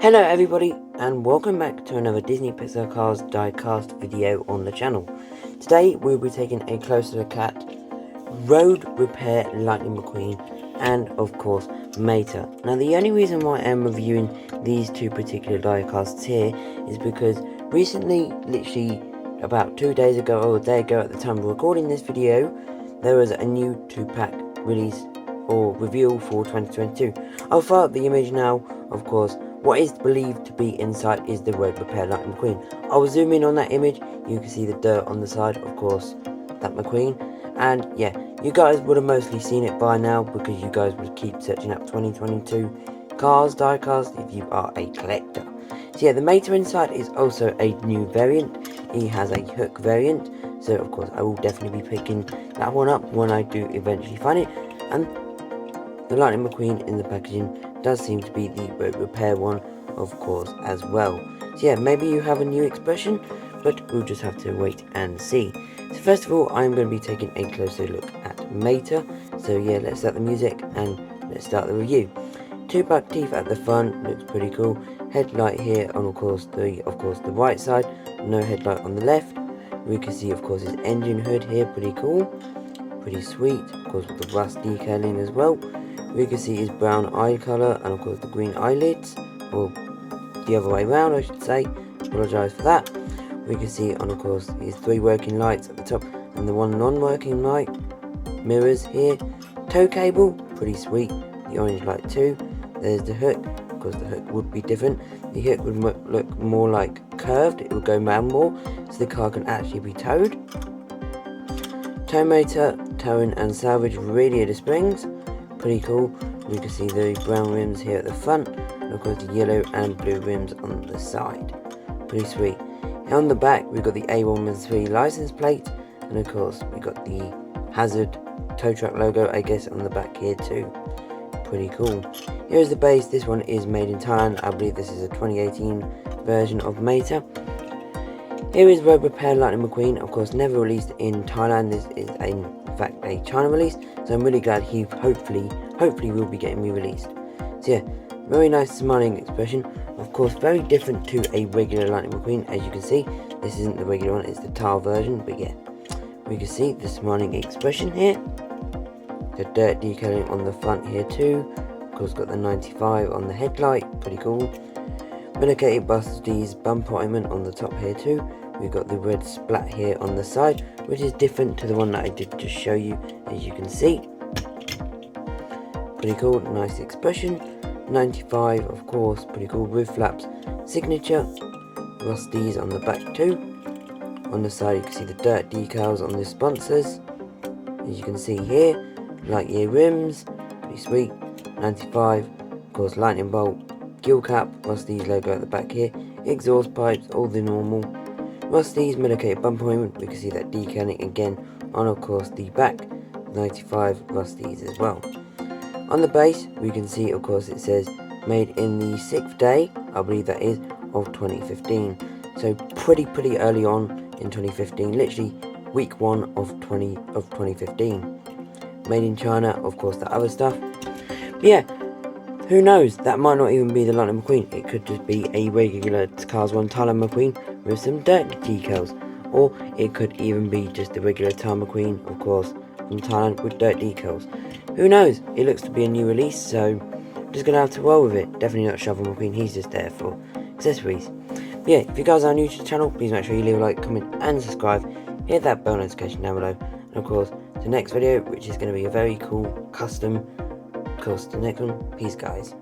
Hello everybody, and welcome back to another Disney Pixar Cars Diecast video on the channel. Today we'll be taking a closer look at Road Repair Lightning McQueen and of course Mattel. Now the only reason why I'm reviewing these two particular diecasts here is because recently, literally about 2 days ago or a day ago at the time of recording this video, there was a new 2-pack release or reveal for 2022. I'll fire up the image now. Of course, what is believed to be inside is the Road Repair Lightning McQueen. I'll zoom in on that image. You can see the dirt on the side, of course, that McQueen. And yeah, you guys would have mostly seen it by now because you guys would keep searching up 2022 cars, diecast if you are a collector. So yeah, the Mattel inside is also a new variant. He has a Hook variant. So of course, I will definitely be picking that one up when I do eventually find it. And the Lightning McQueen in the packaging does seem to be the Road Repair one, of course, as well. So yeah, maybe you have a new expression, but we'll just have to wait and see. So first of all, I'm going to be taking a closer look at Mattel. So yeah, let's start the music and let's start the review. 2 buck teeth at the front, looks pretty cool. Headlight here on of course the right side, no headlight on the left. We can see of course his engine hood here, pretty cool, pretty sweet. Of course with the rust detailing as well. We can see his brown eye colour and of course the green eyelids, or the other way around I should say, apologise for that. We can see on of course his 3 working lights at the top and the 1 non-working light, mirrors here, tow cable, pretty sweet, the orange light too. There's the hook, of course the hook would be different, the hook would look more like curved, it would go round more so the car can actually be towed. Tow motor, towing and salvage radiator springs, pretty cool. We can see the brown rims here at the front and of course the yellow and blue rims on the side, pretty sweet. And on the back we've got the A113 license plate and of course we got the Hazard tow truck logo I guess on the back here too, pretty cool. Here's the base. This one is made in Thailand. I believe this is a 2018 version of Mattel. Here is Road Repair Lightning McQueen, of course never released in Thailand. This is in fact a China release, so I'm really glad he hopefully will be getting re-released. So yeah, very nice smiling expression, of course very different to a regular Lightning McQueen. As you can see, this isn't the regular one, it's the tile version, but yeah, we can see the smiling expression here. The dirt detailing on the front here too, of course got the 95 on the headlight, pretty cool. Medicated Buster's bumper ornament on the top here too. We've got the red splat here on the side, which is different to the one that I did just show you, as you can see. Pretty cool, nice expression. 95, of course, pretty cool. Roof flaps, signature. Rusties on the back too. On the side you can see the dirt decals on the sponsors. As you can see here, light year rims, pretty sweet. 95, of course lightning bolt, gill cap, Rusty's logo at the back here, exhaust pipes, all the normal. Rusty's medicated bumper ornament, we can see that decaling again on of course the back, 95 Rusty's as well. On the base we can see of course it says made in the 6th day, I believe that is, of 2015. So pretty early on in 2015, literally week 1 of 2015. Made in China, of course the other stuff. But yeah, who knows, that might not even be the Lightning McQueen, it could just be a regular Cars 1 Thailand McQueen with some dirt decals, or it could even be just the regular Thai McQueen, of course, from Thailand with dirt decals. Who knows, it looks to be a new release, so I'm just going to have to roll with it. Definitely not Shovel McQueen, he's just there for accessories. But yeah, if you guys are new to the channel, please make sure you leave a like, comment and subscribe, hit that bell notification down below, and of course, the next video, which is going to be a very cool custom. Of course, the next one. Peace, guys.